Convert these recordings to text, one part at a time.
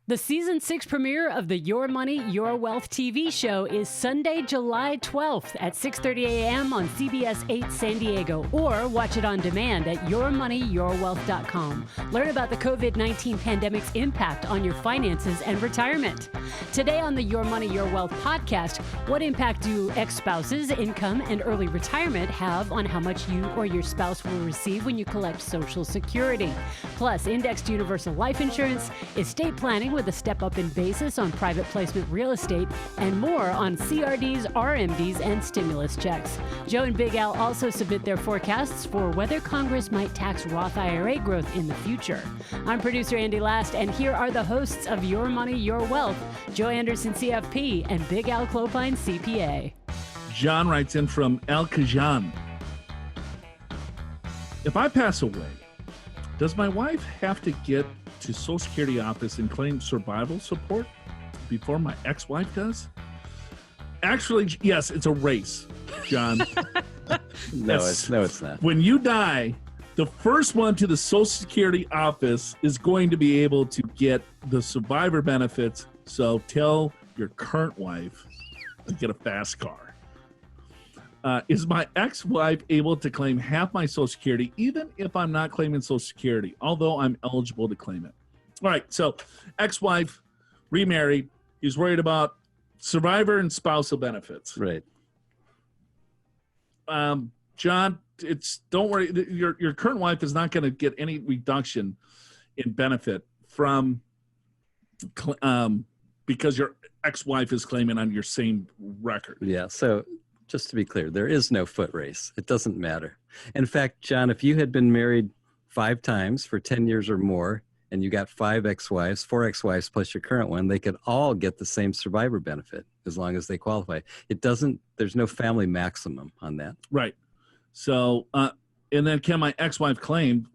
The season 6 premiere of the Your Money, Your Wealth TV show is Sunday, July 12th at 6:30 a.m. on CBS 8 San Diego, or watch it on demand at yourmoneyyourwealth.com. Learn about the COVID-19 pandemic's impact on your finances and retirement. Today on the Your Money, Your Wealth podcast, what impact do ex-spouses, income, and early retirement have on how much you or your spouse will receive when you collect Social Security? Plus, indexed universal life insurance, estate planning with a step up in basis on private placement real estate, and more on CRDs, RMDs, and stimulus checks. Joe and Big Al also submit their forecasts for whether Congress might tax Roth IRA growth in the future. I'm producer Andy Last, and here are the hosts of Your Money, Your Wealth, Joe Anderson, CFP, and Big Al Clopine, CPA. John writes in from El Kajan. If I pass away, does my wife have to get to Social Security office and claim survival support before my ex-wife does? Actually, yes, it's a race, John. No, it's not. When you die, the first one to the Social Security office is going to be able to get the survivor benefits. So tell your current wife to get a fast car. Is my ex-wife able to claim half my Social Security, even if I'm not claiming Social Security, although I'm eligible to claim it? All right, so ex-wife, remarried, he's worried about survivor and spousal benefits. Right. John, don't worry. Your current wife is not going to get any reduction in benefit from because your ex-wife is claiming on your same record. Yeah, so just to be clear, there is no foot race. It doesn't matter. In fact, John, if you had been married 5 times for 10 years or more, and you got 4 ex-wives plus your current one, they could all get the same survivor benefit as long as they qualify. There's no family maximum on that. Right. So, and then can my ex-wife claim?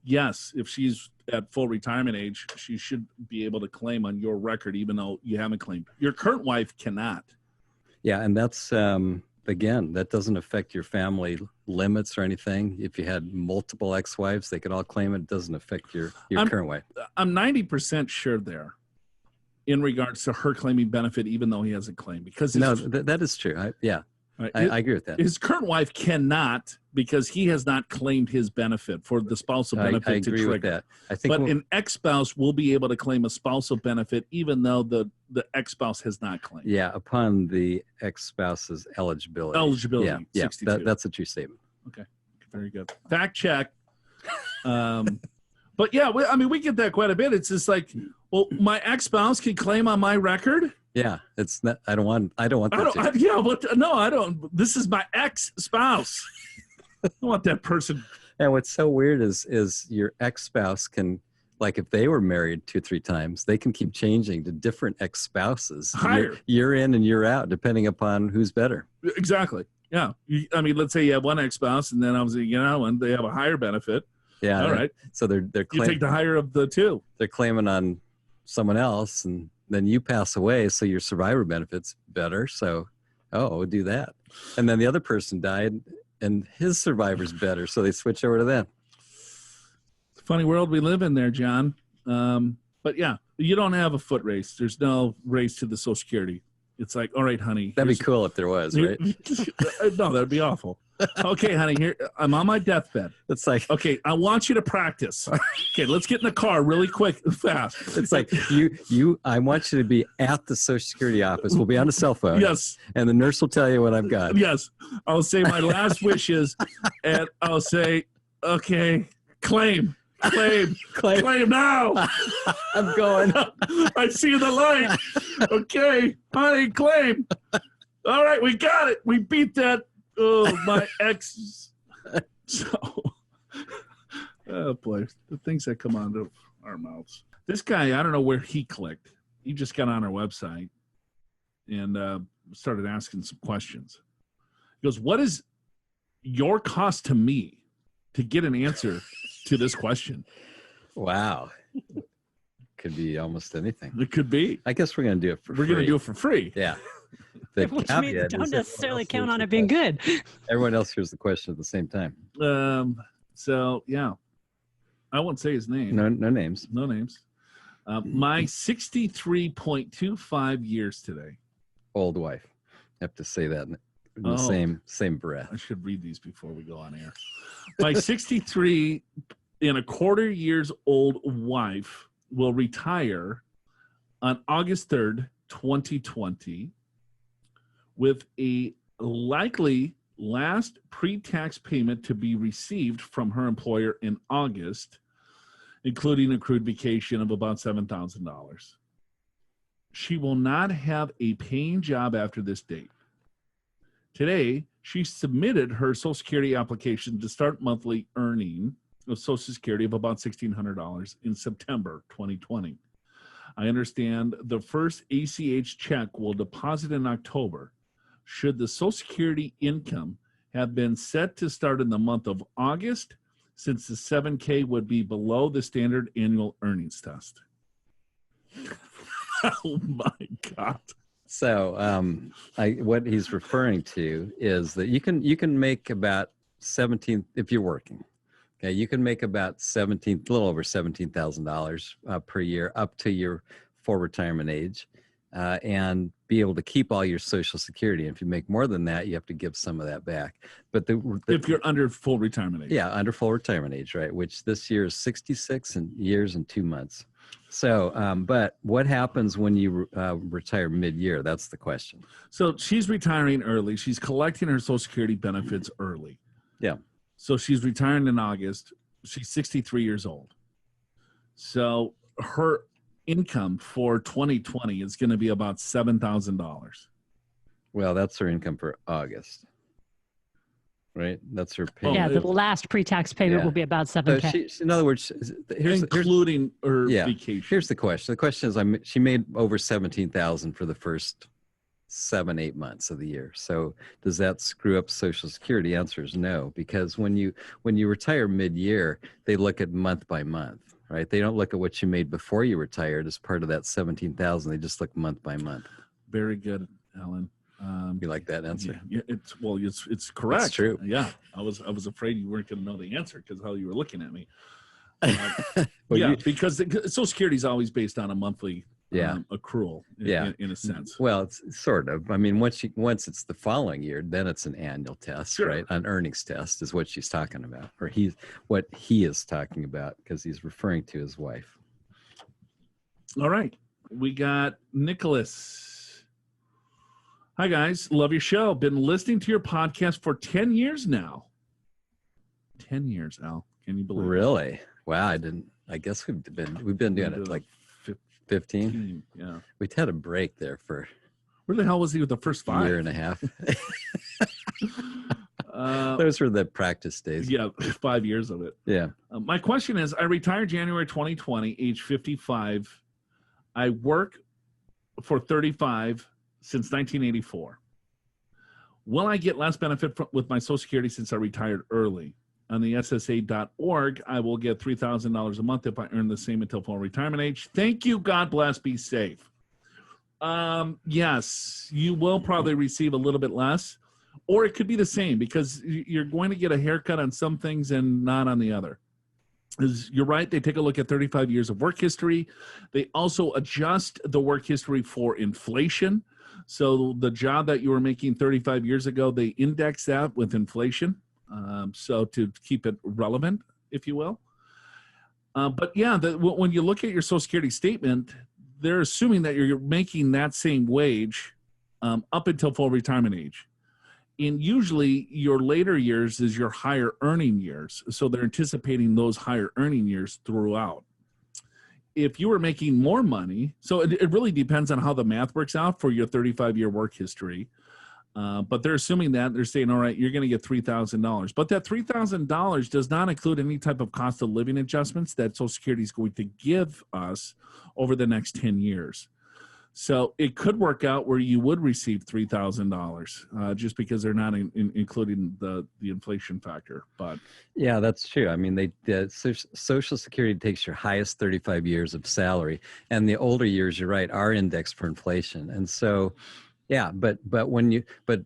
Yes, if she's at full retirement age, she should be able to claim on your record, even though you haven't claimed. Your current wife cannot. Yeah, and that's, again, that doesn't affect your family limits or anything. If you had multiple ex-wives, they could all claim it. It doesn't affect your current wife. I'm 90% sure there in regards to her claiming benefit, even though he hasn't claimed. Because no, that is true. I agree with that. His current wife cannot, because he has not claimed his benefit for the spousal benefit I to agree trigger. with that. I think, but an ex-spouse will be able to claim a spousal benefit even though the ex-spouse has not claimed. Yeah, upon the ex-spouse's eligibility. Eligibility, yeah, 62. That's a true statement. Okay, very good. Fact check. But yeah, we get that quite a bit. It's just like, well, my ex-spouse can claim on my record. Yeah, it's not. I don't want that. No, I don't. This is my ex-spouse. I don't want that person. And what's so weird is your ex-spouse can, like, if they were married 2-3 times, they can keep changing to different ex-spouses year in and year out, depending upon who's better. Exactly. Yeah. Let's say you have one ex-spouse, and then and they have a higher benefit. Yeah. All right. So they're you take the higher of the two. They're claiming on someone else, and then you pass away, so your survivor benefit's better. So, we'll do that. And then the other person died, and his survivor's better, so they switch over to them. It's a funny world we live in there, John. But yeah, you don't have a foot race. There's no race to the Social Security. It's like, all right, honey. That'd be cool if there was, right? No, that'd be awful. Okay, honey, here I'm on my deathbed. It's like, okay, I want you to practice. Okay, let's get in the car really quick, fast. It's like I want you to be at the Social Security office. We'll be on a cell phone. Yes. And the nurse will tell you what I've got. Yes. I'll say my last wishes, and I'll say, okay, claim now. I'm going. I see the light. Okay, honey, claim. All right, we got it. We beat that. Oh, my ex. So, oh boy, the things that come out of our mouths. This guy, I don't know where he clicked. He just got on our website and started asking some questions. He goes, what is your cost to me to get an answer to this question? Wow. Could be almost anything. It could be. I guess we're going to do it for free. We're going to do it for free. Yeah. Which means don't necessarily count on it being good. Everyone else hears the question at the same time. So, yeah. I won't say his name. No names. No names. My 63.25 years today. Old wife. I have to say that in the same breath. I should read these before we go on air. My 63 and a quarter years old wife will retire on August 3rd, 2020, with a likely last pre-tax payment to be received from her employer in August, including accrued vacation of about $7,000. She will not have a paying job after this date. Today, she submitted her Social Security application to start monthly earning of Social Security of about $1,600 in September 2020. I understand the first ACH check will deposit in October. Should the Social Security income have been set to start in the month of August, since the 7K would be below the standard annual earnings test? Oh my God. So what he's referring to is that you can make about 17 if you're working. Okay, you can make about a little over $17,000 per year up to your full retirement age, and be able to keep all your Social Security. And if you make more than that, you have to give some of that back. But if you're under full retirement age, yeah, under full retirement age, right? Which this year is 66 years and 2 months. So, but what happens when you retire mid-year? That's the question. So she's retiring early. She's collecting her Social Security benefits early. Yeah. So she's retiring in August. She's 63 years old. So her income for 2020 is going to be about $7,000. Well, that's her income for August. Right? That's her payment. Yeah, the last pre-tax payment will be about $7K. So in other words, including her vacation. Here's the question. The question is, she made over $17,000 for the first 7-8 months of the year. So does that screw up Social Security? Answer is no, because when you retire mid-year, they look at month by month, right? They don't look at what you made before you retired as part of that $17,000. They just look month by month. Very good, Alan. You like that answer? Yeah, it's correct. It's true. Yeah, I was afraid you weren't going to know the answer because how you were looking at me. Because Social Security is always based on a monthly accrual. In a sense. Well, it's sort of. I mean, once it's the following year, then it's an annual test, right? An earnings test is what she's talking about, or what he is talking about, because he's referring to his wife. All right, we got Nicholas. Hi, guys. Love your show. Been listening to your podcast for 10 years now. 10 years, Al. Can you believe it? Really? Wow, I didn't. I guess we've been doing it like 15. Yeah. We had a break there for. Where the hell was he with the first 5? Year and a half. Those were the practice days. Yeah, 5 years of it. Yeah. My question is, I retired January 2020, age 55. I work for 35 since 1984. Will I get less benefit with my Social Security since I retired early? On the SSA.org, I will get $3,000 a month if I earn the same until full retirement age. Thank you. God bless. Be safe. Yes, you will probably receive a little bit less, or it could be the same because you're going to get a haircut on some things and not on the other. You're right. They take a look at 35 years of work history. They also adjust the work history for inflation. So the job that you were making 35 years ago, they index that with inflation. So to keep it relevant, if you will. But yeah, when you look at your Social Security statement, they're assuming that you're making that same wage up until full retirement age. And usually your later years is your higher earning years. So they're anticipating those higher earning years throughout. If you were making more money, so it really depends on how the math works out for your 35-year work history. But they're assuming that they're saying, all right, you're going to get $3,000. But that $3,000 does not include any type of cost of living adjustments that Social Security is going to give us over the next 10 years. So it could work out where you would receive $3,000 just because they're not including the inflation factor. But yeah, that's true. I mean, Social Security takes your highest 35 years of salary, and the older years, you're right, are indexed for inflation. And so, yeah, but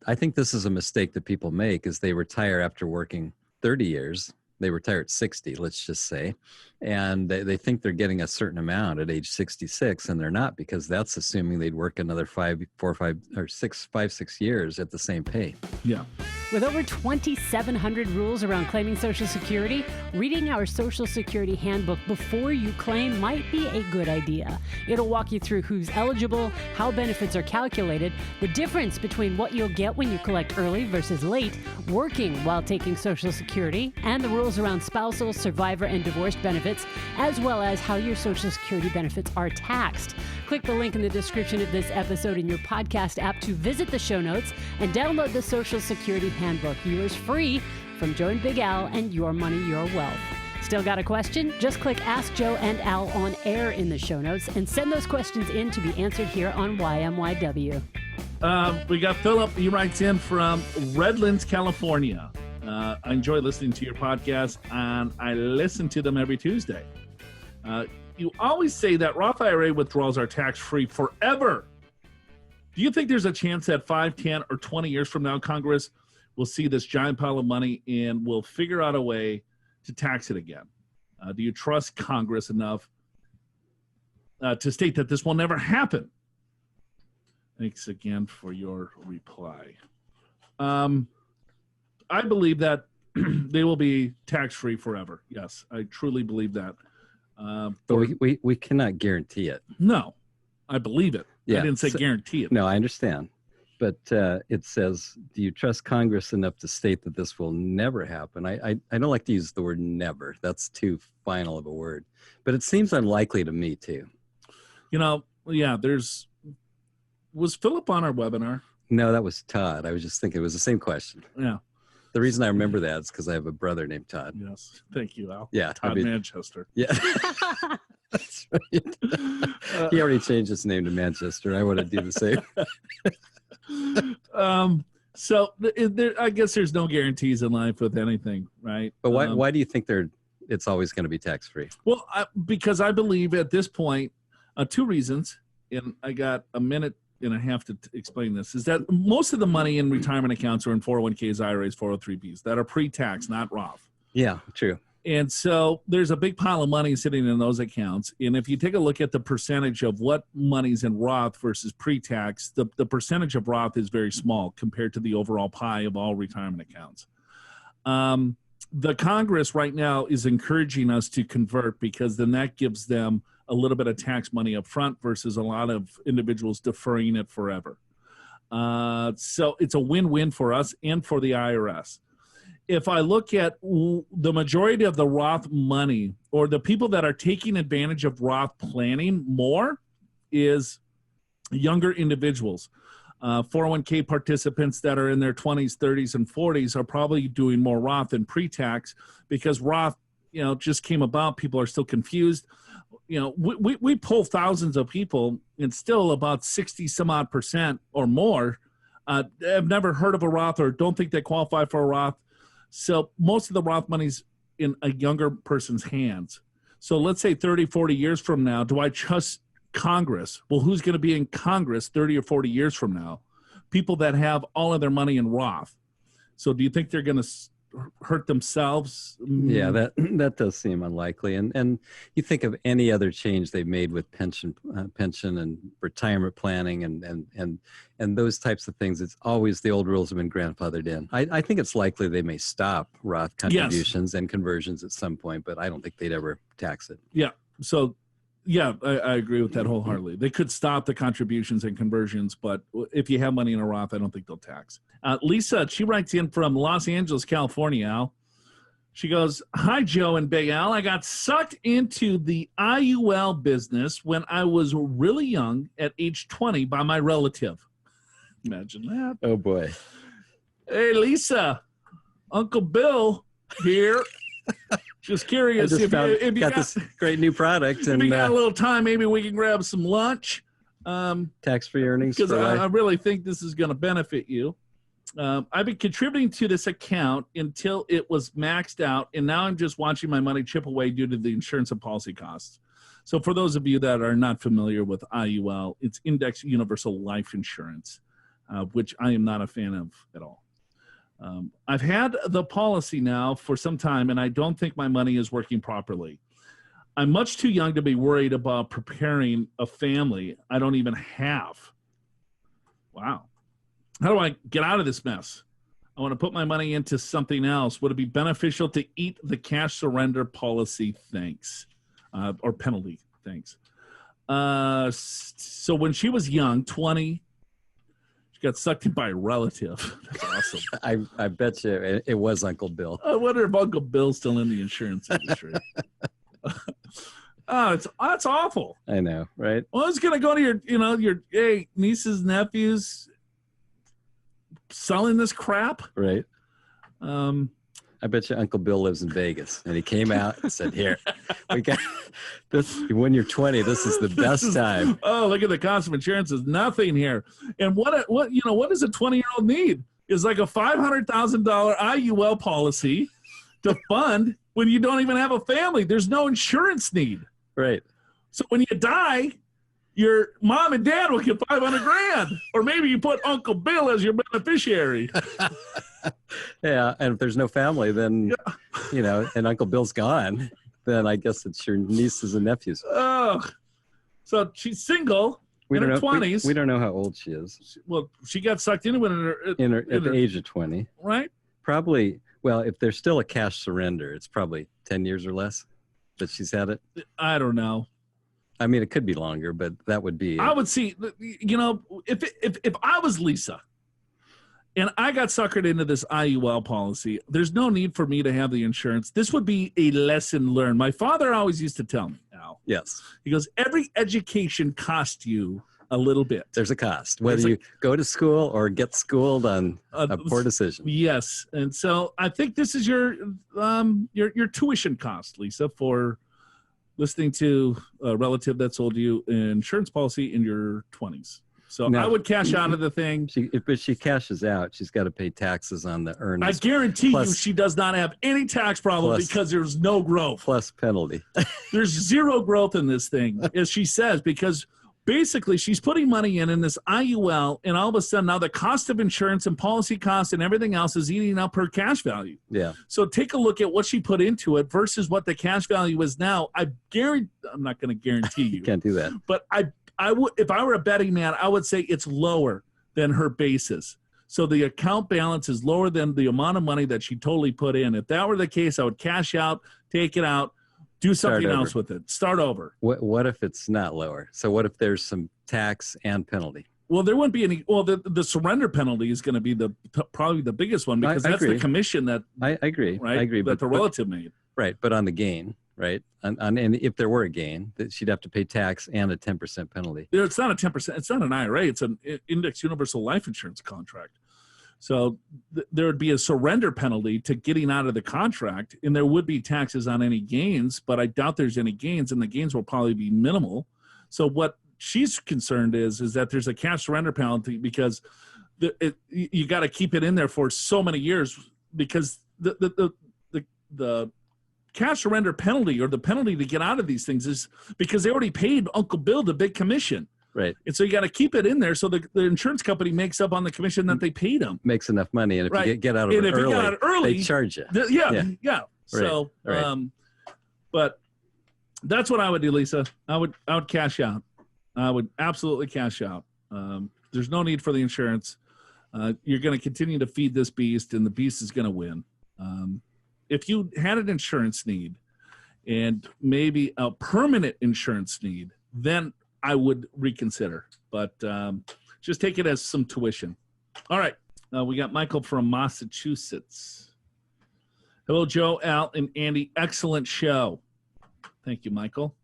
I think this is a mistake that people make is they retire after working 30 years. They retire at 60, let's just say. And they think they're getting a certain amount at age 66, and they're not, because that's assuming they'd work another 6 years at the same pay. Yeah. With over 2,700 rules around claiming Social Security, reading our Social Security handbook before you claim might be a good idea. It'll walk you through who's eligible, how benefits are calculated, the difference between what you'll get when you collect early versus late, working while taking Social Security, and the rules around spousal, survivor, and divorced benefits, as well as how your Social Security benefits are taxed. Click the link in the description of this episode in your podcast app to visit the show notes and download the Social Security Handbook, yours free from Joe and Big Al and Your Money, Your Wealth. Still got a question? Just click Ask Joe and Al on air in the show notes and send those questions in to be answered here on YMYW. We got Philip. He writes in from Redlands, California. I enjoy listening to your podcast, and I listen to them every Tuesday. You always say that Roth IRA withdrawals are tax-free forever. Do you think there's a chance that 5, 10, or 20 years from now, Congress will see this giant pile of money and will figure out a way to tax it again? Do you trust Congress enough to state that this will never happen? Thanks again for your reply. I believe that they will be tax-free forever. Yes, I truly believe that. But we cannot guarantee it. No, I believe it. Yeah, I didn't say guarantee it. No, I understand. But it says, do you trust Congress enough to state that this will never happen? I don't like to use the word never. That's too final of a word. But it seems unlikely to me, too. Yeah, was Philip on our webinar? No, that was Todd. I was just thinking it was the same question. Yeah. The reason I remember that is because I have a brother named Todd. Yes. Thank you, Al. Yeah. Todd Manchester. Yeah. That's right. He already changed his name to Manchester. I want to do the same. So I guess there's no guarantees in life with anything, right? But why do you think it's always going to be tax-free? Well, because I believe at this point, 2 reasons, and I got a minute and a half to explain this, is that most of the money in retirement accounts are in 401ks, IRAs, 403bs that are pre-tax, not Roth. Yeah, true. And so there's a big pile of money sitting in those accounts. And if you take a look at the percentage of what money's in Roth versus pre-tax, the percentage of Roth is very small compared to the overall pie of all retirement accounts. The Congress right now is encouraging us to convert, because then that gives them a little bit of tax money up front versus a lot of individuals deferring it forever. So it's a win-win for us and for the IRS. If I look at the majority of the Roth money, or the people that are taking advantage of Roth planning more, is younger individuals. 401k participants that are in their 20s, 30s, and 40s are probably doing more Roth than pre-tax, because Roth, just came about. People are still confused. We pull thousands of people, and still about 60 some odd percent or more have never heard of a Roth or don't think they qualify for a Roth. So most of the Roth money's in a younger person's hands. So let's say 30, 40 years from now, do I trust Congress? Well, who's going to be in Congress 30 or 40 years from now? People that have all of their money in Roth. So do you think they're going to hurt themselves? Yeah, that does seem unlikely. And you think of any other change they've made with pension and retirement planning and those types of things. It's always the old rules have been grandfathered in. I think it's likely they may stop Roth contributions and conversions at some point, but I don't think they'd ever tax it. Yeah. So yeah, I agree with that wholeheartedly. They could stop the contributions and conversions, but if you have money in a Roth, I don't think they'll tax. Lisa, she writes in from Los Angeles, California, Al. She goes, "Hi, Joe and Big Al. I got sucked into the IUL business when I was really young at age 20 by my relative." Imagine that. Oh, boy. Hey, Lisa, Uncle Bill here. Just curious if you got this great new product. If you got a little time, maybe we can grab some lunch. Tax-free earnings. Because I really think this is going to benefit you. I've been contributing to this account until it was maxed out, and now I'm just watching my money chip away due to the insurance and policy costs. So for those of you that are not familiar with IUL, it's Index Universal Life Insurance, which I am not a fan of at all. I've had the policy now for some time, and I don't think my money is working properly. I'm much too young to be worried about preparing a family I don't even have. Wow. How do I get out of this mess? I want to put my money into something else. Would it be beneficial to eat the cash surrender policy? Thanks. Or penalty? Thanks. So when she was young, 20, she got sucked in by a relative. That's awesome. I bet you it was Uncle Bill. I wonder if Uncle Bill's still in the insurance industry. That's awful. I know, right? Well, it's gonna go to your hey, nieces, nephews selling this crap. Right. I bet you Uncle Bill lives in Vegas, and he came out and said, "Here, we got this. When you're 20, this is the best time." Oh, look at the cost of insurance is nothing here. And what does a 20-year-old need? Is like a $500,000 IUL policy to fund when you don't even have a family. There's no insurance need. Right. So when you die, your mom and dad will get $500,000, or maybe you put Uncle Bill as your beneficiary. Yeah, and if there's no family, then and Uncle Bill's gone, then I guess it's your nieces and nephews. Oh, so she's single in her 20s. We don't know how old she is. Well, she got sucked into it at the age of 20, right? Probably. Well, if there's still a cash surrender, it's probably 10 years or less that she's had it. I don't know. I mean, it could be longer, but that would be. I would see. If I was Lisa, and I got suckered into this IUL policy, there's no need for me to have the insurance. This would be a lesson learned. My father always used to tell me, Al. Yes. He goes, every education costs you a little bit. There's a cost, whether you go to school or get schooled on a poor decision. Yes. And so I think this is your tuition cost, Lisa, for listening to a relative that sold you an insurance policy in your 20s. So now, I would cash out of the thing. If she cashes out, she's got to pay taxes on the earnings. I guarantee you she does not have any tax problem because there's no growth. Plus penalty. There's zero growth in this thing, as she says, because basically she's putting money in this IUL, and all of a sudden now the cost of insurance and policy costs and everything else is eating up her cash value. Yeah. So take a look at what she put into it versus what the cash value is now. I'm not going to guarantee you. You can't do that. But I would, if I were a betting man, I would say it's lower than her basis. So the account balance is lower than the amount of money that she totally put in. If that were the case, I would cash out, take it out, do something else with it. Start over. What if it's not lower? So what if there's some tax and penalty? Well, there wouldn't be any. Well, the surrender penalty is going to be probably the biggest one because that's the commission that. I agree. Right. I agree. That the relative made. Right, but on the gain, right? And if there were a gain, that she'd have to pay tax and a 10% penalty. It's not a 10%. It's not an IRA. It's an index universal life insurance contract. So there would be a surrender penalty to getting out of the contract, and there would be taxes on any gains, but I doubt there's any gains, and the gains will probably be minimal. So what she's concerned is that there's a cash surrender penalty because you got to keep it in there for so many years because the cash surrender penalty or the penalty to get out of these things is because they already paid Uncle Bill the big commission. Right. And so you got to keep it in there so the insurance company makes up on the commission that they paid them. Makes enough money. And if you get out of it early, they charge you. Yeah. So, but that's what I would do, Lisa. I would cash out. I would absolutely cash out. There's no need for the insurance. You're going to continue to feed this beast, and the beast is going to win. If you had an insurance need and maybe a permanent insurance need, then I would reconsider, but just take it as some tuition. All right. We got Michael from Massachusetts. Hello, Joe, Al, and Andy. Excellent show. Thank you, Michael.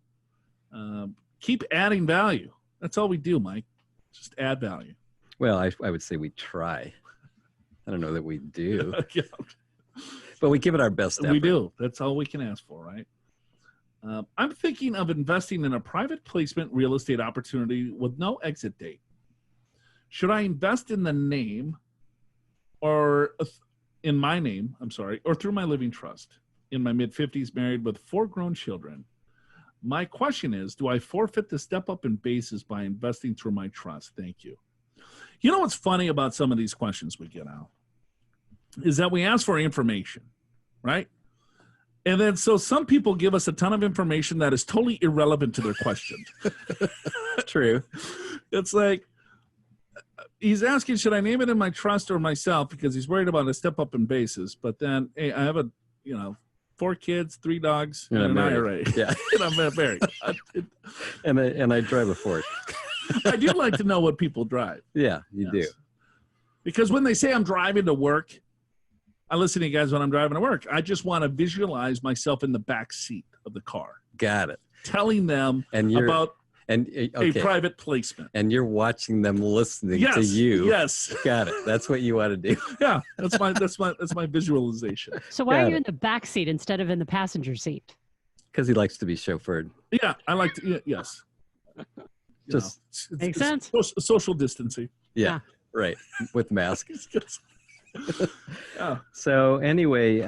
Keep adding value. That's all we do, Mike. Just add value. Well, I would say we try. I don't know that we do. Yeah. But we give it our best effort. We do. That's all we can ask for, right? I'm thinking of investing in a private placement real estate opportunity with no exit date. Should I invest in the name or in my name, or through my living trust? In my mid-50s, married with 4 grown children. My question is, do I forfeit the step up in basis by investing through my trust? Thank you. You know what's funny about some of these questions we get out is that we ask for information, right? And then, so some people give us a ton of information that is totally irrelevant to their question. True. It's like, he's asking, should I name it in my trust or myself? Because he's worried about a step up in basis. But then, hey, I have 4 kids, 3 dogs, and an IRA. Yeah. And I'm married. And I drive a Ford. I do like to know what people drive. Yeah, you do. Because when they say I'm driving to work, I listen to you guys when I'm driving to work. I just want to visualize myself in the back seat of the car. Got it. Telling them about a private placement. And you're watching them listening to you. Yes. Got it. That's what you want to do. Yeah. That's my visualization. So why are you in the back seat instead of in the passenger seat? Because he likes to be chauffeured. Yeah. I like to, yes. Makes sense. Social distancing. Yeah. Right. With masks. Yeah. So anyway,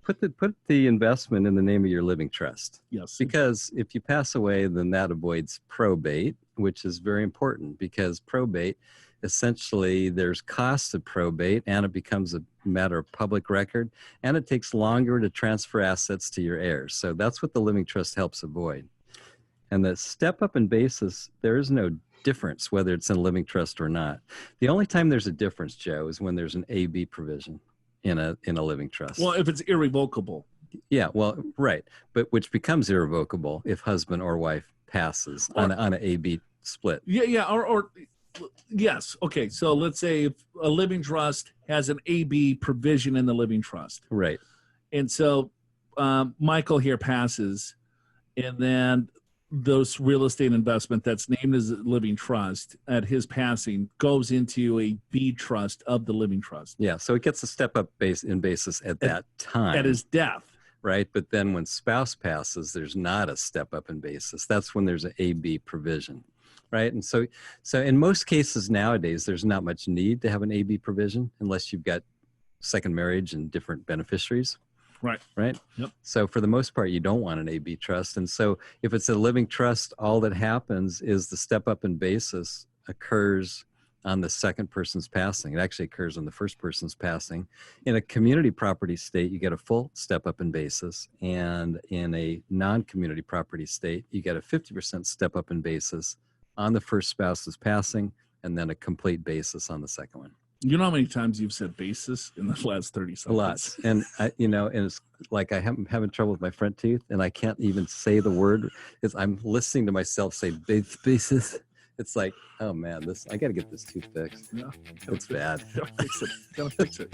put the investment in the name of your living trust. Yes. Because if you pass away, then that avoids probate, which is very important because probate, essentially there's costs of probate and it becomes a matter of public record and it takes longer to transfer assets to your heirs. So that's what the living trust helps avoid. And the step up in basis, there is no difference whether it's in a living trust or not. The only time there's a difference, Joe, is when there's an AB provision in a living trust. Well, if it's irrevocable. Yeah, well, right. But which becomes irrevocable if husband or wife passes on an AB split. Yeah, or yes. Okay, so let's say if a living trust has an AB provision in the living trust. Right. And so Michael here passes, and then those real estate investment that's named as a living trust at his passing goes into a B trust of the living trust. Yeah, so it gets a step up in basis at that time. At his death. Right, but then when spouse passes, there's not a step up in basis. That's when there's an AB provision, right? And so in most cases nowadays, there's not much need to have an AB provision unless you've got second marriage and different beneficiaries. Right. Yep. So for the most part, you don't want an AB trust. And so if it's a living trust, all that happens is the step up in basis occurs on the second person's passing. It actually occurs on the first person's passing. In a community property state, you get a full step up in basis. And in a non-community property state, you get a 50% step up in basis on the first spouse's passing and then a complete basis on the second one. You know how many times you've said basis in the last 30 seconds? A lot. And and it's like I'm having trouble with my front teeth and I can't even say the word because I'm listening to myself say basis. It's like, oh man, I got to get this tooth fixed. Yeah. It's bad. Gotta fix it.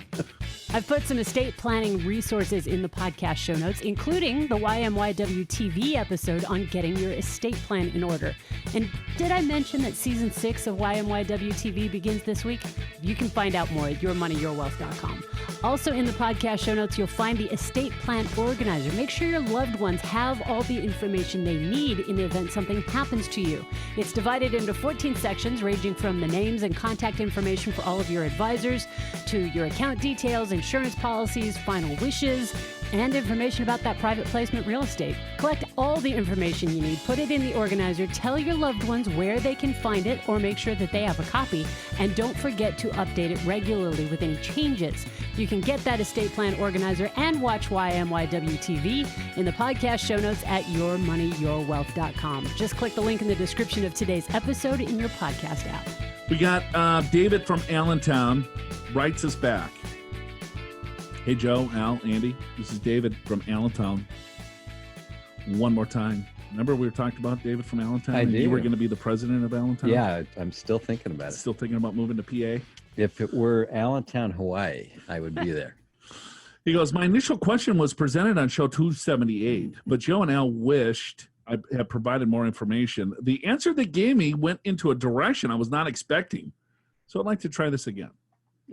I've put some estate planning resources in the podcast show notes, including the YMYW TV episode on getting your estate plan in order. And did I mention that season 6 of YMYW TV begins this week? You can find out more at yourmoneyyourwealth.com. Also in the podcast show notes, you'll find the estate plan organizer. Make sure your loved ones have all the information they need in the event something happens to you. It's divided into 14 sections ranging from the names and contact information for all of your advisors to your account details, insurance policies, final wishes, and information about that private placement real estate. Collect all the information you need, put it in the organizer, tell your loved ones where they can find it or make sure that they have a copy, and don't forget to update it regularly with any changes. You can get that estate plan organizer and watch YMYW TV in the podcast show notes at yourmoneyyourwealth.com. Just click the link in the description of today's episode in your podcast app. We got David from Allentown writes us back. Hey, Joe, Al, Andy, this is David from Allentown. One more time. Remember we were talking about David from Allentown? I do. You were going to be the president of Allentown? Yeah, I'm still thinking about it. Still thinking about moving to PA? If it were Allentown, Hawaii, I would be there. He goes, my initial question was presented on show 278, but Joe and Al wished I had provided more information. The answer they gave me went into a direction I was not expecting. So I'd like to try this again.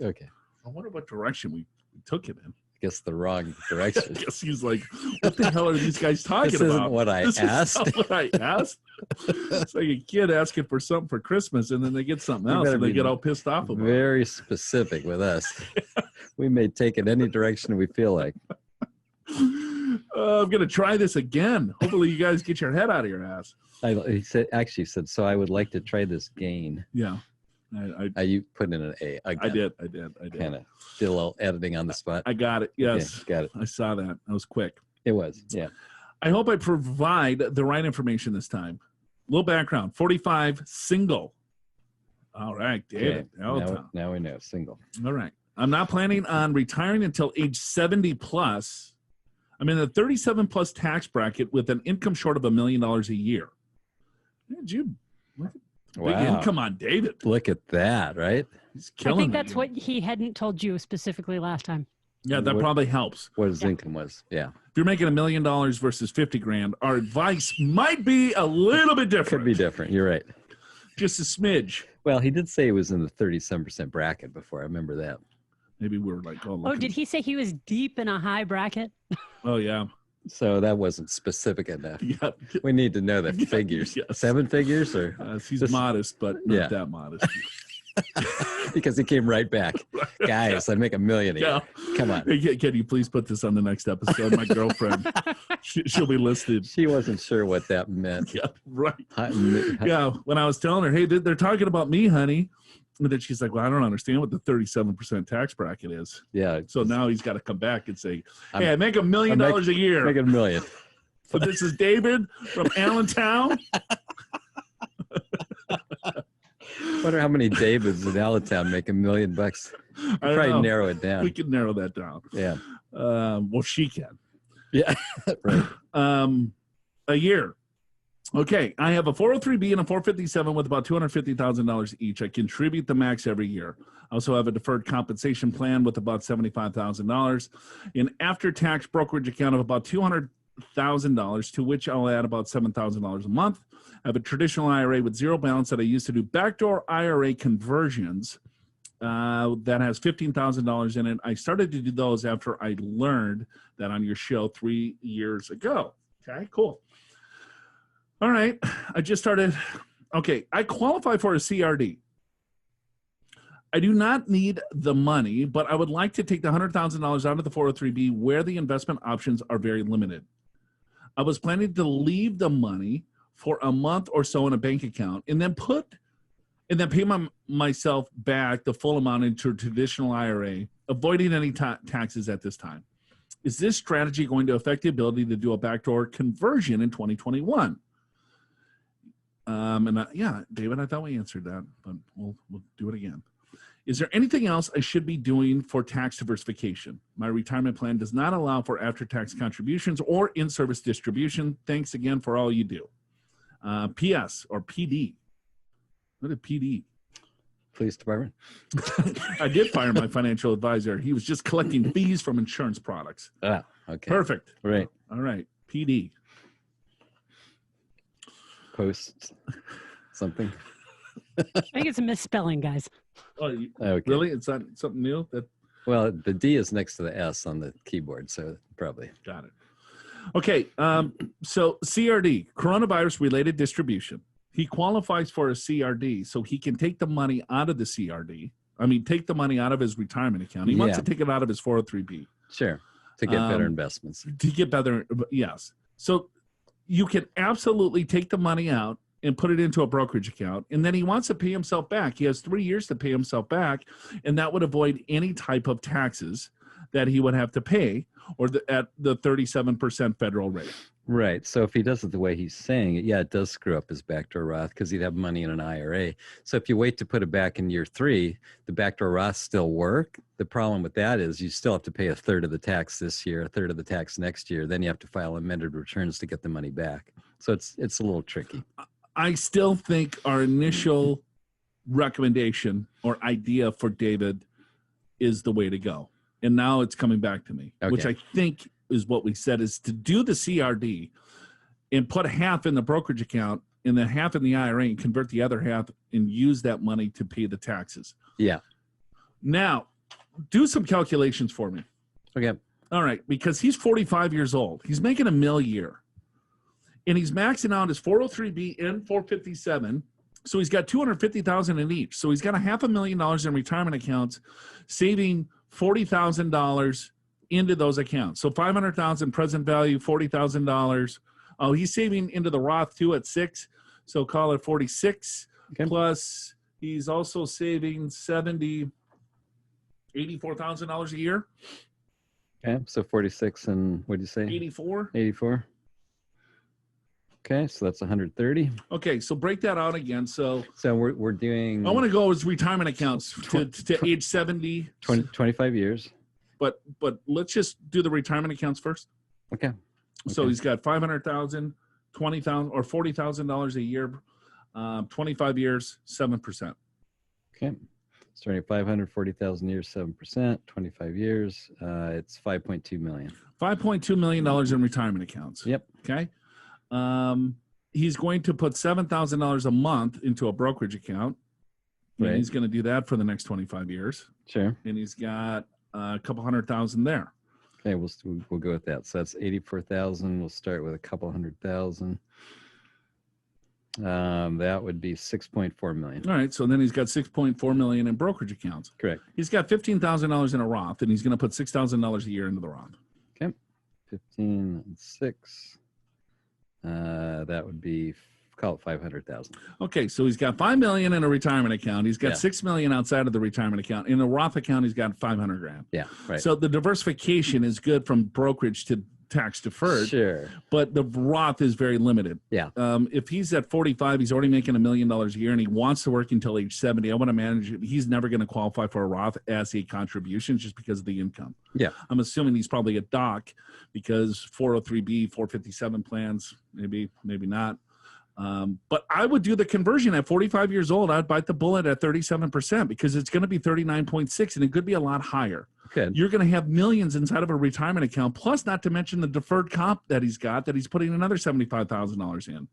Okay. I wonder what direction we took it in. I guess the wrong direction. I guess he's like, what the hell are these guys talking This about? isn't what I asked. This is not what I asked. It's like a kid asking for something for Christmas, and then they get something else, and they get all pissed off about it. Very specific with us. We may take it any direction we feel like. I'm going to try this again. Hopefully you guys get your head out of your ass. He said, so I would like to try this gain. Yeah. You put in an A again. I did. Kind of did a little editing on the spot. I got it. Yes. Okay, got it. I saw that. That was quick. It was, yeah. I hope I provide the right information this time. Little background, 45, single. All right, David. Okay. Now we know, single. All right. I'm not planning on retiring until age 70 plus. I'm in the 37 plus tax bracket with an income short of $1 million a year. Did you? Big income on David. Look at that, right? He's killing I think that's what he hadn't told you specifically last time. Yeah, that probably helps. What his income was, yeah. If you're making $1 million versus 50 grand, our advice might be a little bit different. Could be different. You're right. Just a smidge. Well, he did say he was in the 37% bracket before. I remember that. Maybe we were like, did he say he was deep in a high bracket? Oh, yeah. So that wasn't specific enough. Yeah. We need to know the figures. Yes. 7 figures or? He's modest, but not that modest. Because he came right back. Guys, I'd make $1 million a year. Come on. Hey, can you please put this on the next episode? My girlfriend, she'll be listed. She wasn't sure what that meant. Yeah, right. Yeah, when I was telling her, hey, they're talking about me, honey. And then she's like, well, I don't understand what the 37% tax bracket is. Yeah. So now he's got to come back and say, hey, I make $1 million a year. Make $1 million. So this is David from Allentown. Wonder how many Davids in Allentown make $1 million bucks. Probably narrow it down. We can narrow that down. Yeah. Well, she can. Yeah. Right. A year. Okay, I have a 403B and a 457 with about $250,000 each. I contribute the max every year. I also have a deferred compensation plan with about $75,000, an after-tax brokerage account of about $200,000, to which I'll add about $7,000 a month. I have a traditional IRA with zero balance that I used to do backdoor IRA conversions that has $15,000 in it. I started to do those after I learned that on your show 3 years ago. Okay, cool. All right, I just started. Okay, I qualify for a CRD. I do not need the money, but I would like to take the $100,000 out of the 403B where the investment options are very limited. I was planning to leave the money for a month or so in a bank account and then pay myself back the full amount into a traditional IRA, avoiding any taxes at this time. Is this strategy going to affect the ability to do a backdoor conversion in 2021? David, I thought we answered that, but we'll do it again. Is there anything else I should be doing for tax diversification? My retirement plan does not allow for after-tax contributions or in-service distribution. Thanks again for all you do. P.S. or P.D. What is P.D.? Police Department. I did fire my financial advisor. He was just collecting fees from insurance products. Ah, okay. Perfect. Right. All right. P.D. Post something. I think it's a misspelling, guys. Oh, okay. Really? It's not something new? Well, the D is next to the S on the keyboard, so probably. Got it. Okay, so CRD, coronavirus-related distribution. He qualifies for a CRD, so he can take the money out of the CRD. Take the money out of his retirement account. He wants to take it out of his 403B. Sure, to get better investments. To get better, yes. So you can absolutely take the money out and put it into a brokerage account, and then he wants to pay himself back. He has 3 years to pay himself back, and that would avoid any type of taxes that he would have to pay or at the 37% federal rate. Right. So if he does it the way he's saying it, it does screw up his backdoor Roth because he'd have money in an IRA. So if you wait to put it back in year 3, the backdoor Roth still work. The problem with that is you still have to pay a third of the tax this year, a third of the tax next year. Then you have to file amended returns to get the money back. So it's a little tricky. I still think our initial recommendation or idea for David is the way to go. And now it's coming back to me, which I think is what we said, is to do the CRD and put half in the brokerage account and then half in the IRA and convert the other half and use that money to pay the taxes. Yeah. Now, do some calculations for me. Okay. All right, because he's 45 years old. He's making $1 million a year. And he's maxing out his 403B and 457. So he's got $250,000 in each. So he's got $500,000 in retirement accounts, saving $40,000 into those accounts. So $500,000 present value, $40,000. Oh, he's saving into the Roth too at 6. So call it 46. Okay. Plus he's also saving $84,000 a year. Okay, so 46 and what did you say? 84. 84. Okay, so that's 130. Okay, so break that out again. So we're doing I want to go as retirement accounts to age 70. 25 years. But let's just do the retirement accounts first. Okay. So he's got 500,000, 20,000, or $40,000 a year, 25 years, 7%. Okay. Starting at 540,000 years, 7%, 25 years. It's 5.2 million. $5.2 million in retirement accounts. Yep. Okay. He's going to put $7,000 a month into a brokerage account. Right. And he's going to do that for the next 25 years. Sure. And he's got a couple 100,000 there. Okay, we'll go with that. So that's 84,000. We'll start with a couple 100,000. That would be 6.4 million. All right. So then he's got 6.4 million in brokerage accounts. Correct. He's got $15,000 in a Roth, and he's going to put $6,000 a year into the Roth. Okay. 15 and 6. That would be, call it 500,000. Okay, so he's got $5 million in a retirement account. He's got $6 million outside of the retirement account. In a Roth account, he's got $500,000. Yeah, right. So the diversification is good from brokerage to tax deferred. Sure. But the Roth is very limited. Yeah. If he's at 45, he's already making $1 million a year, and he wants to work until age 70. I want to manage it. He's never going to qualify for a Roth as a contribution just because of the income. Yeah. I'm assuming he's probably a doc because 403B, 457 plans, maybe not. But I would do the conversion at 45 years old. I'd bite the bullet at 37% because it's going to be 39.6 and it could be a lot higher. Good. You're going to have millions inside of a retirement account, plus not to mention the deferred comp that he's got that he's putting another $75,000 in.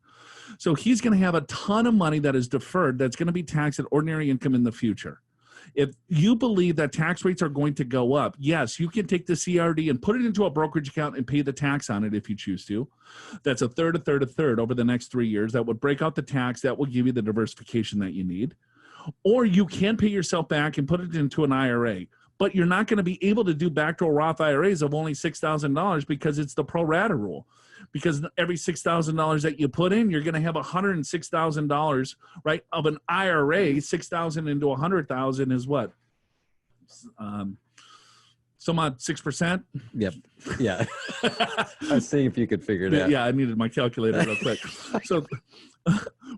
So he's going to have a ton of money that is deferred that's going to be taxed at ordinary income in the future. If you believe that tax rates are going to go up, yes, you can take the CRD and put it into a brokerage account and pay the tax on it if you choose to. That's a third over the next 3 years. That would break out the tax. That will give you the diversification that you need. Or you can pay yourself back and put it into an IRA. But you're not going to be able to do backdoor Roth IRAs of only $6,000 because it's the pro rata rule. Because every $6,000 that you put in, you're going to have $106,000, right, of an IRA. 6,000 into 100,000 is what? Some odd 6%. Yep. Yeah. I was seeing if you could figure it out. Yeah, I needed my calculator real quick. So,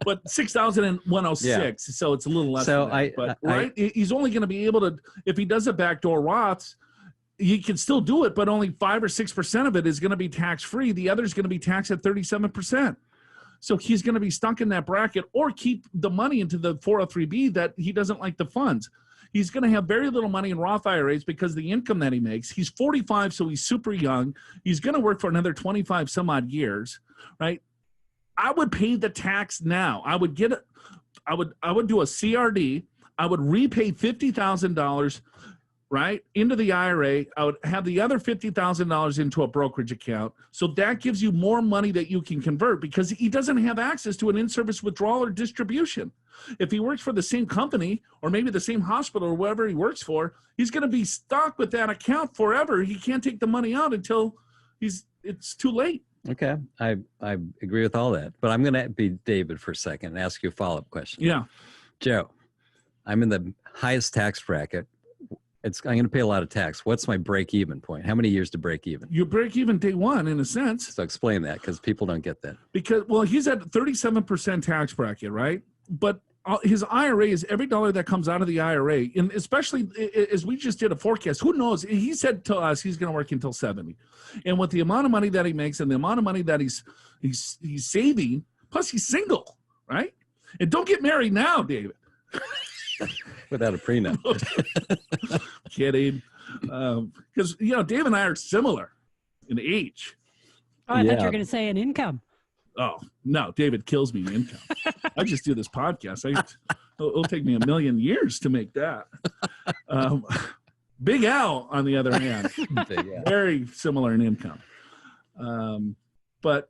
but 6,106. Yeah. So it's a little less. So than that. But he's only going to be able to, if he does a backdoor Roths, he can still do it, but only 5 or 6% of it is going to be tax free. The other is going to be taxed at 37%. So he's going to be stuck in that bracket, or keep the money into the 403B that he doesn't like the funds. He's going to have very little money in Roth IRAs because of the income that he makes. He's 45, so he's super young. He's going to work for another 25 some odd years, right? I would pay the tax now. I would do a CRD. I would repay $50,000, right, into the IRA. I would have the other $50,000 into a brokerage account. So that gives you more money that you can convert because he doesn't have access to an in-service withdrawal or distribution. If he works for the same company or maybe the same hospital or wherever he works for, he's going to be stuck with that account forever. He can't take the money out until it's too late. Okay. I agree with all that, but I'm going to be David for a second and ask you a follow-up question. Yeah. Joe, I'm in the highest tax bracket. I'm going to pay a lot of tax. What's my break-even point? How many years to break even? You break even day one, in a sense. So explain that, because people don't get that. Because, well, he's at 37% tax bracket, right? But his IRA is every dollar that comes out of the IRA, and especially as we just did a forecast, who knows? He said to us he's going to work until 70. And with the amount of money that he makes and the amount of money that he's saving, plus he's single, right? And don't get married now, David. Without a prenup. Kidding. Because, Dave and I are similar in age. Oh, I thought you were going to say an income. Oh, no, David kills me in income. I just do this podcast. It'll take me 1,000,000 years to make that. Big Al, on the other hand, very similar in income. But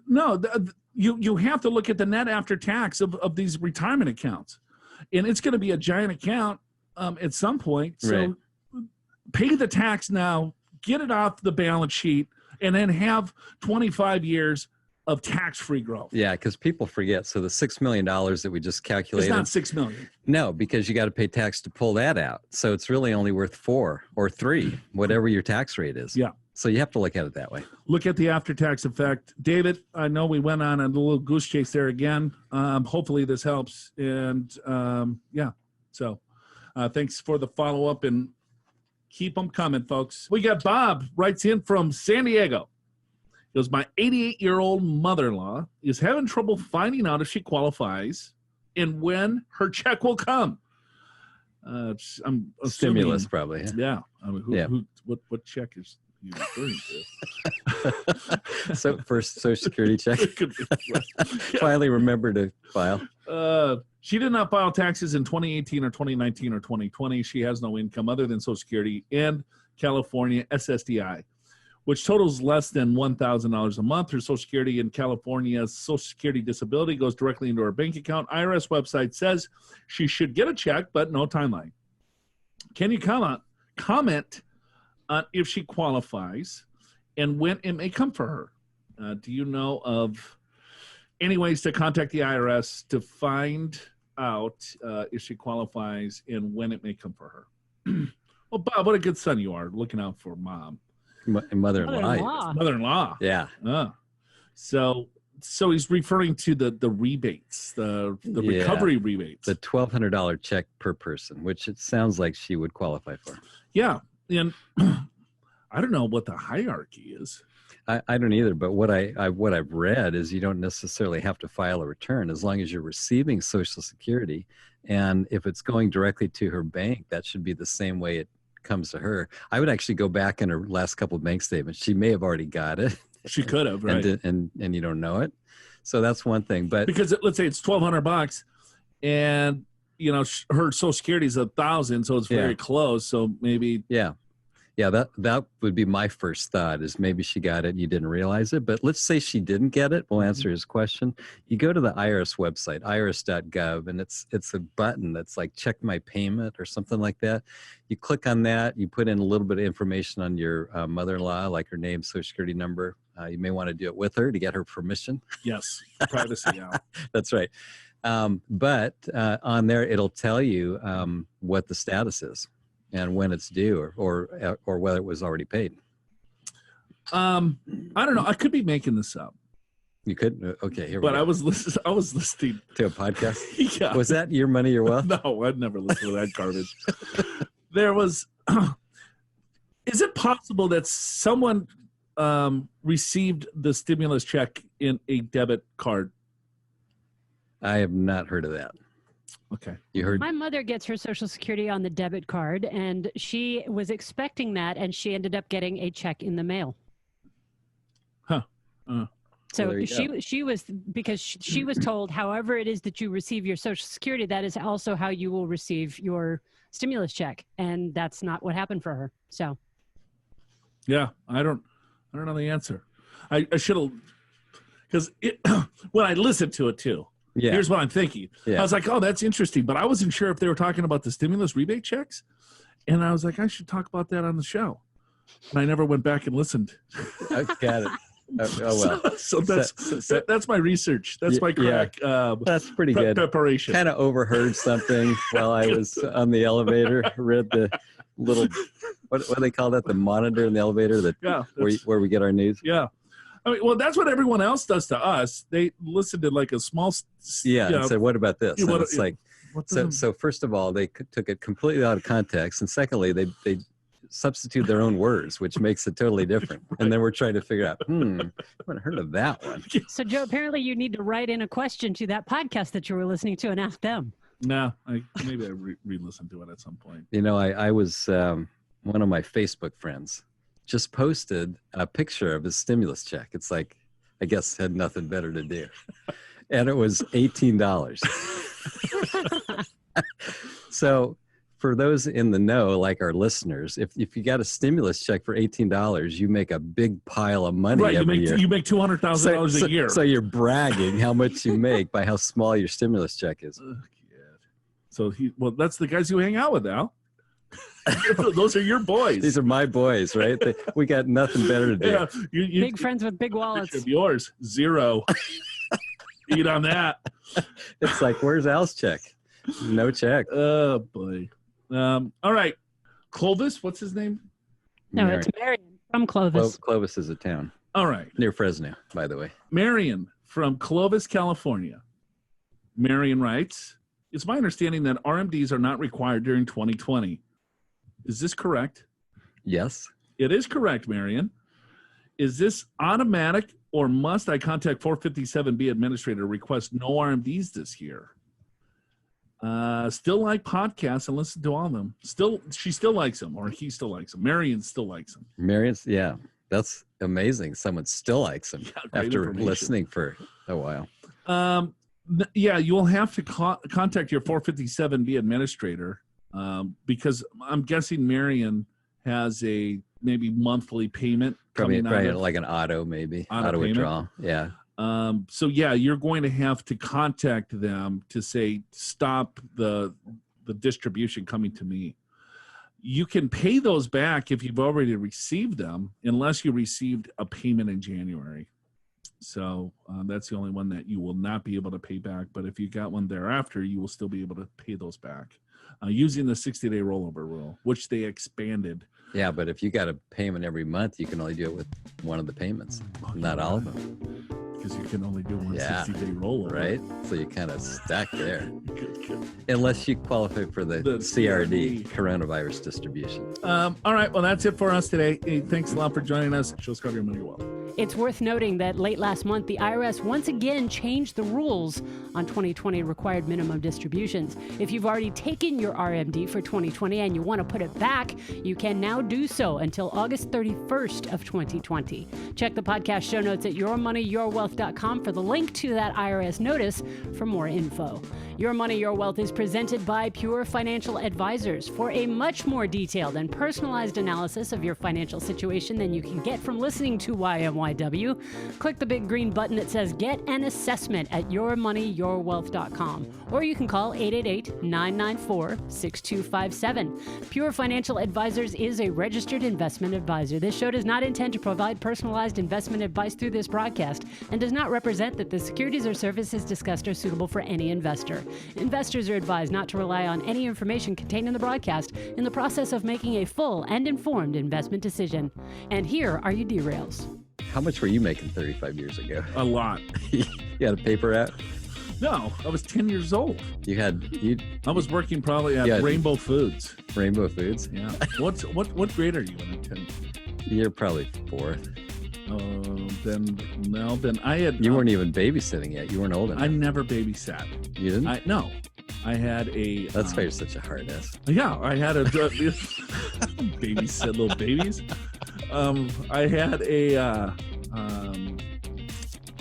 no, you have to look at the net after tax of these retirement accounts. And it's going to be a giant account at some point. So pay the tax now, get it off the balance sheet, and then have 25 years of tax-free growth. Yeah, because people forget. So the $6 million that we just calculated. It's not $6 million. No, because you got to pay tax to pull that out. So it's really only worth 4 or 3, whatever your tax rate is. Yeah. So you have to look at it that way. Look at the after-tax effect. David, I know we went on a little goose chase there again. Hopefully this helps. And so thanks for the follow-up, and keep them coming, folks. We got Bob writes in from San Diego. He goes, my 88-year-old mother-in-law is having trouble finding out if she qualifies and when her check will come. I'm Stimulus, assuming, probably. Yeah. I mean, what check is you referring to? So first Social Security check. Finally remember to file. She did not file taxes in 2018 or 2019 or 2020. She has no income other than Social Security and California SSDI, which totals less than $1,000 a month. Her Social Security and California's Social Security disability goes directly into her bank account. IRS website says she should get a check, but no timeline. Can you comment on if she qualifies and when it may come for her? Do you know of any ways to contact the IRS to find out if she qualifies and when it may come for her? Well, Bob, what a good son you are, looking out for mom. Mother-in-law. Mother-in-law. Yeah. So he's referring to the rebates, the recovery rebates. The $1,200 check per person, which it sounds like she would qualify for. Yeah. And I don't know what the hierarchy is. I don't either, but what I've read is you don't necessarily have to file a return as long as you're receiving Social Security. And if it's going directly to her bank, that should be the same way it comes to her. I would actually go back in her last couple of bank statements. She may have already got it. She could have, right? and you don't know it. So that's one thing. But because let's say it's $1,200 and her Social Security is $1,000, so it's very close. So maybe that would be my first thought, is maybe she got it and you didn't realize it. But let's say she didn't get it. We'll answer his question. You go to the IRS website, irs.gov, and it's a button that's like check my payment or something like that. You click on that. You put in a little bit of information on your mother-in-law, like her name, Social Security number. You may want to do it with her to get her permission. Yes, privacy. Yeah, that's right. But on there, it'll tell you what the status is and when it's due, or whether it was already paid. I don't know. I could be making this up. You could? Okay, here we go. But I was listening to a podcast. Yeah. Was that Your Money, Your Wealth? No, I'd never listened to that garbage. There was. Is it possible that someone received the stimulus check in a debit card? I have not heard of that. Okay. You heard? My mother gets her Social Security on the debit card, and she was expecting that, and she ended up getting a check in the mail. Huh. So she was, because she was told, however it is that you receive your Social Security, that is also how you will receive your stimulus check, and that's not what happened for her. So. Yeah, I don't know the answer. I should have, because when I listened to it too. Yeah. Here's what I'm thinking. Yeah. I was like, oh, that's interesting. But I wasn't sure if they were talking about the stimulus rebate checks. And I was like, I should talk about that on the show. And I never went back and listened. I got it. Oh, well. So that's my research. That's my crack. That's pretty good. Preparation. Kind of overheard something while I was on the elevator. Read the little, what do they call that? The monitor in the elevator where we get our news. Yeah. I mean, well, that's what everyone else does to us. They listen to like a small. And said, "What about this?" And it's like, so first of all, they took it completely out of context, and secondly, they substitute their own words, which makes it totally different. Right. And then we're trying to figure out, I haven't heard of that one. So, Joe, apparently you need to write in a question to that podcast that you were listening to and ask them. No, maybe I re-listen to it at some point. I was one of my Facebook friends just posted a picture of his stimulus check. It's like, I guess had nothing better to do. And it was $18. So for those in the know, like our listeners, if you got a stimulus check for $18, you make a big pile of money every year. You make $200,000 a year. So you're bragging how much you make by how small your stimulus check is. So that's the guys you hang out with, Al. Those are your boys. These are my boys, right? We got nothing better to do. Yeah, Big friends with big wallets. Of yours, 0. Eat on that. It's like, where's Al's check? No check. Oh boy. All right, Clovis. What's his name? No, it's Marion from Clovis. Clovis is a town. All right, Near Fresno, by the way. Marion from Clovis, California. Marion writes, "It's my understanding that RMDs are not required during 2020. Is this correct?" Yes. It is correct, Marion. Is this automatic, or must I contact 457B administrator to request no RMDs this year? Still like podcasts and listen to all of them. She still likes them, or he still likes them. Marion still likes them. Marion's, yeah. That's amazing. Someone still likes them after listening for a while. Yeah, you'll have to contact your 457B administrator because I'm guessing Marion has a maybe monthly payment. Probably like an auto withdrawal. Yeah. So yeah, you're going to have to contact them to say, stop the distribution coming to me. You can pay those back if you've already received them, unless you received a payment in January. So that's the only one that you will not be able to pay back. But if you got one thereafter, you will still be able to pay those back using the 60-day rollover rule, which they expanded. Yeah, but if you got a payment every month, you can only do it with one of the payments, not all of them. Because you can only do one 60-day rollover. Right? So you kind of stuck there. Good. Unless you qualify for the CRD, coronavirus distribution. All right, well, that's it for us today. Hey, thanks a lot for joining us. Show's called Your Money, Your Wealth. It's worth noting that late last month, the IRS once again changed the rules on 2020 required minimum distributions. If you've already taken your RMD for 2020 and you want to put it back, you can now do so until August 31st of 2020. Check the podcast show notes at yourmoneyyourwealth.com for the link to that IRS notice for more info. Your Money, Your Wealth is presented by Pure Financial Advisors. For a much more detailed and personalized analysis of your financial situation than you can get from listening to YMYW, click the big green button that says Get an Assessment at yourmoneyyourwealth.com, or you can call 888-994-6257. Pure Financial Advisors is a registered investment advisor. This show does not intend to provide personalized investment advice through this broadcast and does not represent that the securities or services discussed are suitable for any investor. Investors are advised not to rely on any information contained in the broadcast in the process of making a full and informed investment decision. And here are your derails. How much were you making 35 years ago? A lot. You had a paper out? No, I was 10 years old. I was working probably at Rainbow Foods. Rainbow Foods? Yeah. What grade are you in? 10? You're probably 4th. Then I had. You weren't even babysitting yet. You weren't old enough. I never babysat. You didn't? No. I had a. That's why you're such a hard ass. Yeah, I had a babysit little babies. I had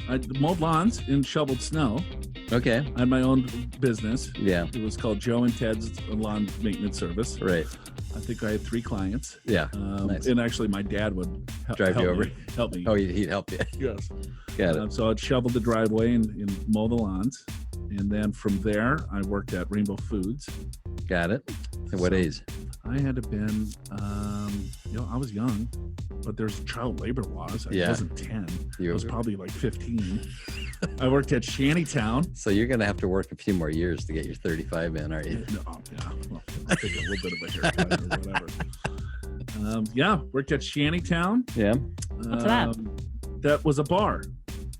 I mowed lawns and shoveled snow. Okay. I had my own business. Yeah. It was called Joe and Ted's Lawn Maintenance Service. Right. I think I had 3 clients. Yeah. Nice. And actually, my dad would drive you over. Help me. Oh, he'd help you. Yes. Got it. So I'd shovel the driveway and mow the lawns. And then from there, I worked at Rainbow Foods. Got it. At what age? I had to been, I was young, but there's child labor laws. I wasn't 10. I was probably like 15. I worked at Shantytown. So you're going to have to work a few more years to get your 35 in, aren't you? No, yeah. Well, I'll take a little bit of a haircut or whatever. Worked at Shantytown. Yeah. What's that? That was a bar.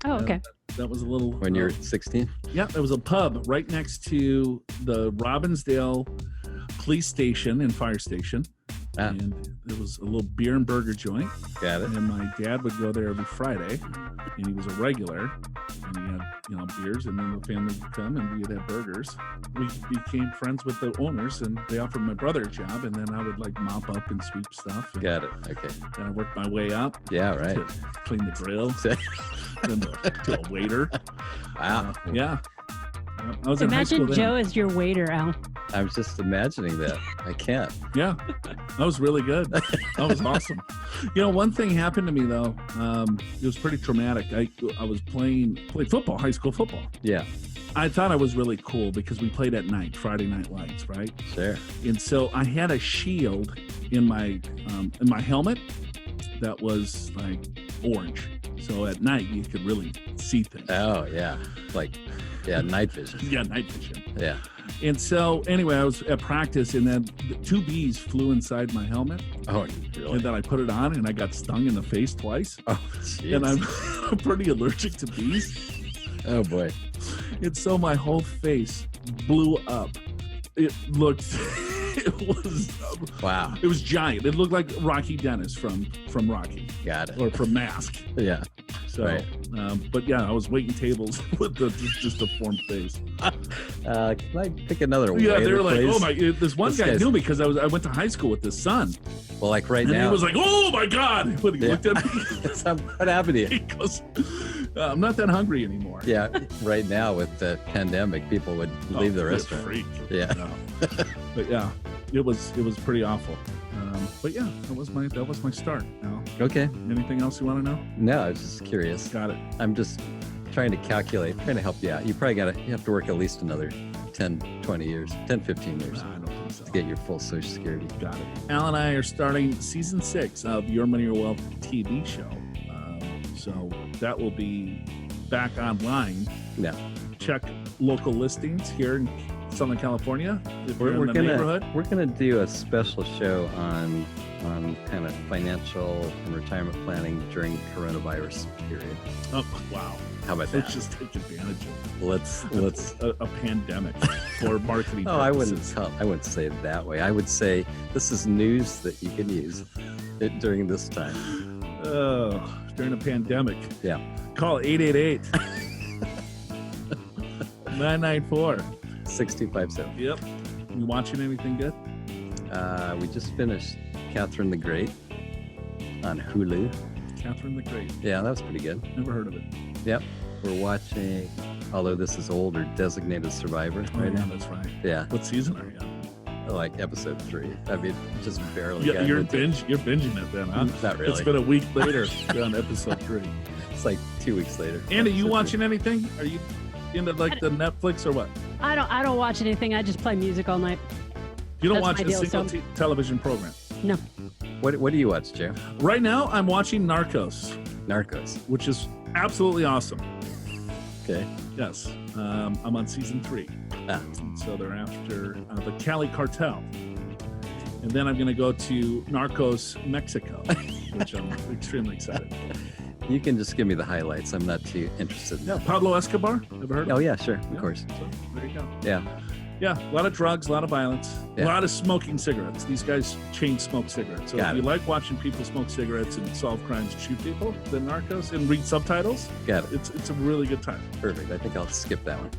Oh, okay. That was a little... When you were 16? Yeah, there was a pub right next to the Robbinsdale police station and fire station. Ah. And there was a little beer and burger joint. Got it. And my dad would go there every Friday, and he was a regular. And he had, beers, and then the family would come, and we'd have burgers. We became friends with the owners, and they offered my brother a job, and then I would mop up and sweep stuff. And got it. Okay. Then I worked my way up. Yeah, right. To clean the grill. Then to a waiter. Wow. Yeah. I was in high school Imagine then. Joe as your waiter, Al. I was just imagining that. I can't. Yeah, that was really good. That was awesome. One thing happened to me though. It was pretty traumatic. I was played football, high school football. Yeah. I thought I was really cool because we played at night, Friday Night Lights, right? Sure. And so I had a shield in my helmet that was like orange. So at night you could really see things. Oh yeah, night vision. Yeah, night vision. Yeah. And so anyway, I was at practice, and then two bees flew inside my helmet. Oh, really? And then I put it on, and I got stung in the face twice. Oh, jeez. And I'm pretty allergic to bees. Oh boy. And so my whole face blew up. It looked, Wow. It was giant. It looked like Rocky Dennis from Rocky. Got it. Or from Mask. Yeah. So, Right. But yeah, I was waiting tables with just a formed face. Can I pick another Yeah, waiter, they were like, please? oh my! This one This guy guy's- knew me because I went to high school with his son, Well, like right and now. he was like, oh my god! When he Yeah. looked at me, What happened to he you? goes, I'm not that hungry anymore. Yeah, right now with the pandemic, people would leave the what a restaurant. Freak. Yeah. No. But yeah, it was pretty awful. But yeah, that was my start. Now, Okay. anything else you want to know? No, I was just curious. Got it. I'm just trying to calculate, trying to help you out. You probably you have to work at least another 10, 20 years, 10, 15 years I don't think so. to get your full Social Security. Got it. Al and I are starting season 6 of Your Money, Your Wealth TV show. So that will be back online. Yeah. Check local listings here in Southern California. If you're in the neighborhood. We're gonna do a special show on kind of financial and retirement planning during coronavirus period. Oh, wow. How about Let's that? just take advantage of Let's a pandemic for marketing Oh, purposes. I wouldn't say it that way. I would say this is news that you can use during this time. Oh, during a pandemic. Yeah. Call 888 994. 6257. Yep. You watching anything good? We just finished Catherine the Great on Hulu. Catherine the Great. Yeah, that was pretty good. Never heard of it. Yep. We're watching, although this is older, Designated Survivor Oh, right yeah, now. that's right. Yeah, What season are you on? like episode 3. I mean, just barely. Yeah, got you're into it. binging it then, huh? Not really. It's been a week later. You're on episode 3. It's like 2 weeks later. Andy, you Episode watching anything? Are you into like the Netflix or what? I don't watch anything. I just play music all night. You don't That's watch my a deal, single so- television program. No. 3. What do you watch, Joe? Right now, I'm watching Narcos, Narcos. which is absolutely awesome. Okay. Yes, I'm on season 3. Ah. And so they're after the Cali cartel. And then I'm going to go to Narcos, Mexico, which I'm extremely excited. You can just give me the highlights. I'm not too interested. Yeah, Pablo Escobar. Ever heard of Oh him? yeah, sure, Yeah, of course. So, there you go. Yeah. Yeah, a lot of drugs, a lot of violence, a Yeah. lot of smoking cigarettes. These guys chain smoke cigarettes. So Got if you it. like watching people smoke cigarettes and solve crimes and shoot people, then Narcos, and read subtitles, Got it. it's a really good time. Perfect. I think I'll skip that one.